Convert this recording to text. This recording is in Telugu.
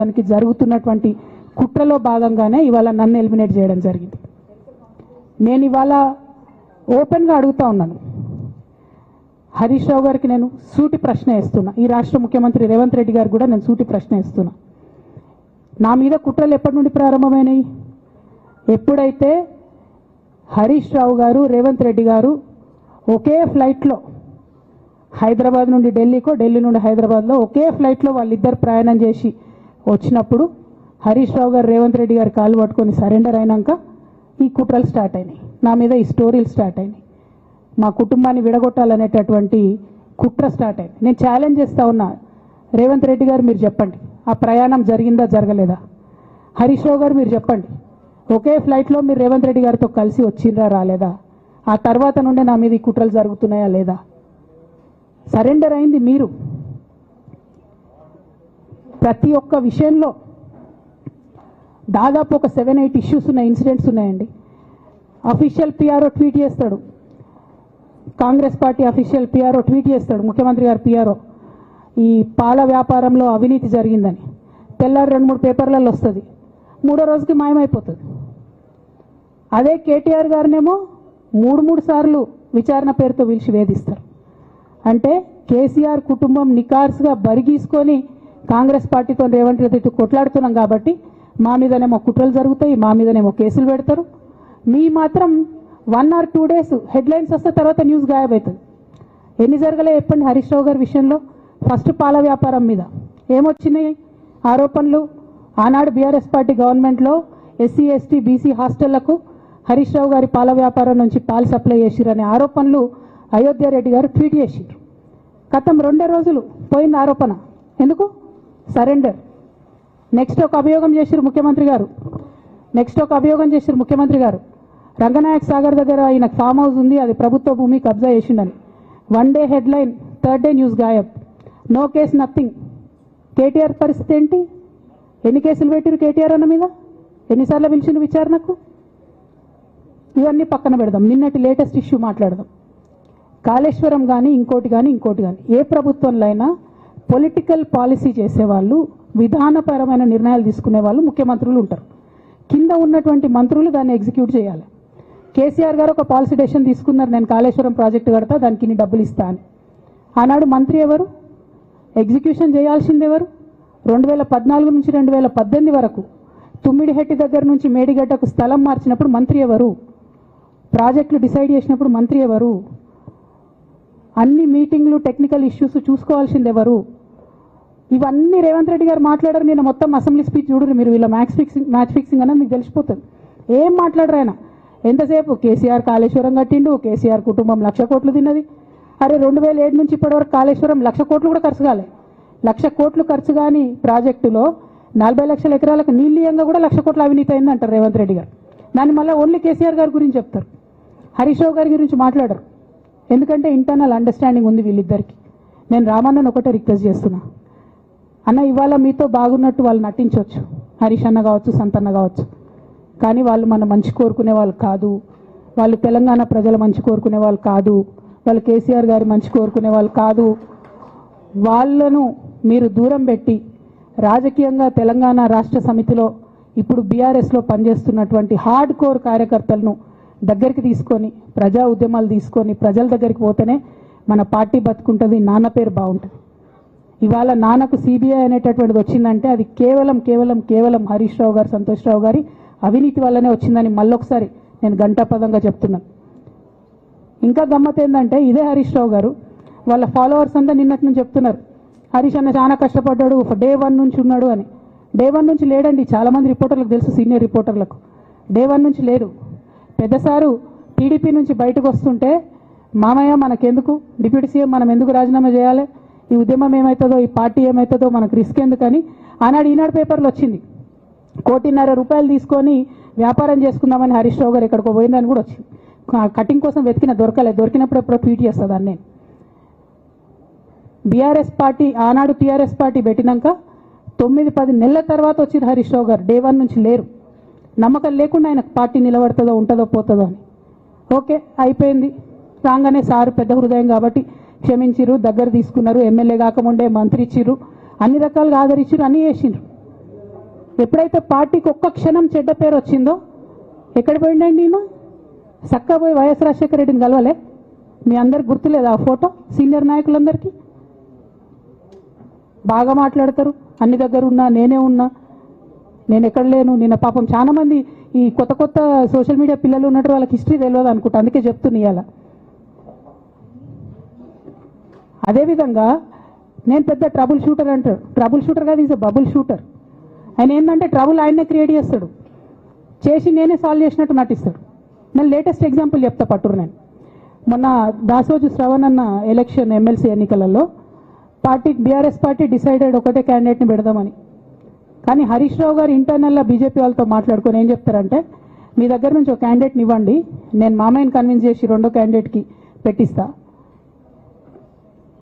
దానికి జరుగుతున్నటువంటి కుట్రలో భాగంగానే ఇవాళ నన్ను ఎలిమినేట్ చేయడం జరిగింది. నేను ఇవాళ ఓపెన్గా అడుగుతా ఉన్నాను, హరీష్ రావు గారికి నేను సూటి ప్రశ్న వేస్తున్నా, ఈ రాష్ట్ర ముఖ్యమంత్రి రేవంత్ రెడ్డి గారికి కూడా నేను సూటి ప్రశ్న వేస్తున్నా. నా మీద కుట్రలు ఎప్పటి నుండి ప్రారంభమైనాయి? ఎప్పుడైతే హరీష్ రావు గారు రేవంత్ రెడ్డి గారు ఒకే ఫ్లైట్లో హైదరాబాద్ నుండి ఢిల్లీకో, ఢిల్లీ నుండి హైదరాబాద్లో ఒకే ఫ్లైట్లో వాళ్ళిద్దరు ప్రయాణం చేసి వచ్చినప్పుడు హరీష్ రావు గారు రేవంత్ రెడ్డి గారు కాలు పట్టుకొని సరెండర్ అయినాక ఈ కుట్రలు స్టార్ట్ అయినాయి, నా మీద ఈ స్టోరీలు స్టార్ట్ అయినాయి, మా కుటుంబాన్ని విడగొట్టాలనేటటువంటి కుట్ర స్టార్ట్ అయింది. నేను ఛాలెంజ్ చేస్తా ఉన్నా, రేవంత్ రెడ్డి గారు మీరు చెప్పండి, ఆ ప్రయాణం జరిగిందా జరగలేదా? హరీష్ రావు గారు మీరు చెప్పండి, ఒకే ఫ్లైట్లో మీరు రేవంత్ రెడ్డి గారితో కలిసి వచ్చిండ్రా రాలేదా? ఆ తర్వాత నుండే నా మీద ఈ కుట్రలు జరుగుతున్నాయా లేదా? సరెండర్ అయింది మీరు. ప్రతి ఒక్క విషయంలో దాదాపు ఒక 7-8 ఇష్యూస్ ఉన్నాయి, ఇన్సిడెంట్స్ ఉన్నాయండి. అఫీషియల్ పిఆర్ఓ ట్వీట్ చేస్తాడు, Congress party official PRO tweet చేస్తాడు, ముఖ్యమంత్రి గారు పిఆర్ఓ, ఈ పాల వ్యాపారంలో అవినీతి జరిగిందని. తెల్లారి 2-3 పేపర్లలో వస్తుంది, 3వ రోజుకి మాయమైపోతుంది. అదే కేటీఆర్ గారినేమో 3 సార్లు విచారణ పేరుతో పిలిచి వేధిస్తారు. అంటే కేసీఆర్ కుటుంబం నికార్స్గా బరిగీసుకొని కాంగ్రెస్ పార్టీతో రేవంత్ రెడ్డి కొట్లాడుతున్నాం కాబట్టి మా మీదనేమో కుట్రలు జరుగుతాయి, మా మీదనేమో కేసులు పెడతారు. మీ మాత్రం 1 or 2 days హెడ్లైన్స్ వస్తే తర్వాత న్యూస్ గాయబవుతుంది. ఎన్ని జరగలే చెప్పండి హరీష్ రావు గారి విషయంలో? ఫస్ట్ పాల వ్యాపారం మీద ఏమొచ్చినాయి ఆరోపణలు? ఆనాడు బీఆర్ఎస్ పార్టీ గవర్నమెంట్లో SC ST BC హాస్టళ్లకు Harish Rao గారి పాల వ్యాపారం నుంచి పాలు సప్లై చేసిరనే ఆరోపణలు అయోధ్య రెడ్డి గారు ట్వీట్ చేసిరు. గతం 2 రోజులు పోయింది ఆరోపణ. ఎందుకు? సరెండర్. నెక్స్ట్ ఒక అభియోగం చేసిరు ముఖ్యమంత్రి గారు, రంగనాయక్ సాగర్ దగ్గర ఆయన ఫామ్ హౌస్ ఉంది, అది ప్రభుత్వ భూమి, కబ్జా చేసిండని. 1 day headline, 3rd day news గాయబ్. No case, nothing. కేటీఆర్ పరిస్థితి ఏంటి? ఎన్ని కేసులు పెట్టిరు కేటీఆర్ అన్న మీద? ఎన్నిసార్లు పిలిచిండు విచారణకు? ఇవన్నీ పక్కన పెడదాం, నిన్నటి లేటెస్ట్ ఇష్యూ మాట్లాడదాం. కాళేశ్వరం కానీ ఇంకోటి కానీ ఏ ప్రభుత్వంలో అయినా పొలిటికల్ పాలసీ చేసేవాళ్ళు, విధానపరమైన నిర్ణయాలు తీసుకునే వాళ్ళు ముఖ్యమంత్రులు ఉంటారు. కింద ఉన్నటువంటి మంత్రులు దాన్ని ఎగ్జిక్యూట్ చేయాలి. కేసీఆర్ గారు ఒక పాలసీ డెసిషన్ తీసుకున్నారు, నేను కాళేశ్వరం ప్రాజెక్టు కడతా, దానికి ఇన్ని డబ్బులు ఇస్తా అని. ఆనాడు మంత్రి ఎవరు? ఎగ్జిక్యూషన్ చేయాల్సింది ఎవరు? 2014 నుంచి 2018 వరకు తుమ్మిడిహెట్టి దగ్గర నుంచి మేడిగడ్డకు స్థలం మార్చినప్పుడు మంత్రి ఎవరు? ప్రాజెక్టులు డిసైడ్ చేసినప్పుడు మంత్రి ఎవరు? అన్ని మీటింగ్లు, టెక్నికల్ ఇష్యూస్ చూసుకోవాల్సింది ఎవరు? ఇవన్నీ రేవంత్ రెడ్డి గారు మాట్లాడారు. నేను మొత్తం అసెంబ్లీ స్పీచ్ చూడరు మీరు, వీళ్ళ మ్యాచ్ ఫిక్సింగ్ అనేది మీకు తెలిసిపోతుంది. ఏం మాట్లాడరు ఆయన. ఎంతసేపు కేసీఆర్ కాళేశ్వరం కట్టిండు, కేసీఆర్ కుటుంబం 1,00,000 కోట్లు తిన్నది. అరే 2007 నుంచి ఇప్పటివరకు కాళేశ్వరం 1,00,000 కోట్లు కూడా ఖర్చు కాలే. 1,00,000 కోట్లు ఖర్చు కాని ప్రాజెక్టులో 40 లక్షల ఎకరాలకు నీళ్ళీయంగా కూడా 1,00,000 కోట్ల అవినీతి అయింది అంటారు రేవంత్ రెడ్డి గారు. దాన్ని మళ్ళీ ఓన్లీ కేసీఆర్ గారి గురించి చెప్తారు, హరీష్ రావు గారి గురించి మాట్లాడరు. ఎందుకంటే ఇంటర్నల్ అండర్స్టాండింగ్ ఉంది వీళ్ళిద్దరికి. నేను రామన్నను ఒకటే రిక్వెస్ట్ చేస్తున్నా, అన్న ఇవాళ మీతో బాగున్నట్టు వాళ్ళు నటించవచ్చు, హరీష్ అన్న కావచ్చు, సంతన్న కావచ్చు, కానీ వాళ్ళు మన మంచి కోరుకునే వాళ్ళు కాదు, వాళ్ళు తెలంగాణ ప్రజల మంచి కోరుకునే వాళ్ళు కాదు, వాళ్ళు కేసీఆర్ గారి మంచి కోరుకునే వాళ్ళు కాదు. వాళ్ళను మీరు దూరం పెట్టి రాజకీయంగా తెలంగాణ రాష్ట్ర సమితిలో ఇప్పుడు బీఆర్ఎస్లో పనిచేస్తున్నటువంటి హార్డ్ కోర్ కార్యకర్తలను దగ్గరికి తీసుకొని, ప్రజా ఉద్యమాలు తీసుకొని ప్రజల దగ్గరికి పోతేనే మన పార్టీ బతుకుంటుంది, నాన్న పేరు బాగుంటుంది. ఇవాళ నాన్నకు సిబిఐ అనేటటువంటిది వచ్చిందంటే అది కేవలం హరీష్ రావు గారు, సంతోష్ రావు గారి అవినీతి వల్లనే వచ్చిందని మళ్ళొకసారి నేను గంటాపదంగా చెప్తున్నాను. ఇంకా గమ్మత్ ఏంటంటే ఇదే హరీష్ రావు గారు వాళ్ళ ఫాలోవర్స్ అంతా నిన్నటి నుంచి చెప్తున్నారు, హరీష్ అన్న చాలా కష్టపడ్డాడు, డే 1 నుంచి ఉన్నాడు అని. డే 1 నుంచి లేడండి, చాలామంది రిపోర్టర్లకు తెలుసు, సీనియర్ రిపోర్టర్లకు. డే 1 నుంచి లేరు. పెద్దసారు టీడీపీ నుంచి బయటకు వస్తుంటే, మామయ్య మనకెందుకు, డిప్యూటీ సీఎం మనం ఎందుకు రాజీనామా చేయాలి, ఈ ఉద్యమం ఏమవుతుందో, ఈ పార్టీ ఏమవుతుందో మనకు రిస్క్ ఎందుకని ఆనాడు ఈనాడు పేపర్లో వచ్చింది. 1,50,00,000 రూపాయలు తీసుకొని వ్యాపారం చేసుకుందామని హరీష్ రావు గారు ఎక్కడికో పోయిందని కూడా వచ్చింది. కటింగ్ కోసం దొరికినప్పుడు ఎప్పుడో ట్వీట్ చేస్తుంది అని. నేను బీఆర్ఎస్ పార్టీ ఆనాడు టీఆర్ఎస్ పార్టీ పెట్టినాక 9-10 నెలల తర్వాత వచ్చింది హరీష్ రావు గారు. డే 1 నుంచి లేరు. నమ్మకం లేకుండా ఆయన పార్టీ నిలబడుతుందో ఉంటుందో పోతుందో అని. ఓకే అయిపోయింది. రాగానే సారు పెద్ద హృదయం కాబట్టి క్షమించిరు, దగ్గర తీసుకున్నారు, ఎమ్మెల్యే కాకముందే మంత్రి ఇచ్చిర్రు, అన్ని రకాలుగా ఆదరించిరు, అన్నీ చేసిండ్రు. ఎప్పుడైతే పార్టీకి ఒక్క క్షణం చెడ్డ పేరు వచ్చిందో ఎక్కడ పోయిండండి ఈయన? చక్కగా పోయి వైఎస్ రాజశేఖర రెడ్డిని కలవలే? మీ అందరికి గుర్తులేదు ఆ ఫోటో? సీనియర్ నాయకులందరికీ బాగా మాట్లాడతారు, అన్ని దగ్గర ఉన్నా, నేనే ఉన్నా, నేను ఎక్కడ లేను. నిన్న పాపం చాలా మంది ఈ కొత్త కొత్త సోషల్ మీడియా పిల్లలు ఉన్నట్టు వాళ్ళకి హిస్టరీ తెలియదు అనుకుంటా, అందుకే చెప్తున్నా ఇవాళ. అదేవిధంగా నేను పెద్ద ట్రబుల్ షూటర్ అంటారు. ట్రబుల్ షూటర్ కాదు, ఈజ్ అ బబుల్ షూటర్. ఆయన ఏంటంటే ట్రబుల్ ఆయన్నే క్రియేట్ చేస్తాడు, చేసి నేనే సాల్వ్ చేసినట్టు నటిస్తాడు. నేను లేటెస్ట్ ఎగ్జాంపుల్ చెప్తా పట్టురు. నేను మొన్న దాసోజు శ్రవణ్ అన్న ఎలక్షన్ ఎమ్మెల్సీ ఎన్నికలలో బీఆర్ఎస్ పార్టీ డిసైడెడ్ ఒకటే క్యాండిడేట్ని పెడదామని. కానీ హరీష్ రావు గారు ఇంటర్నల్గా బీజేపీ వాళ్ళతో మాట్లాడుకొని ఏం చెప్తారంటే, మీ దగ్గర నుంచి ఒక క్యాండిడేట్ని ఇవ్వండి, నేను మామయ్యని కన్విన్స్ చేసి రెండో క్యాండిడేట్కి పెట్టిస్తా,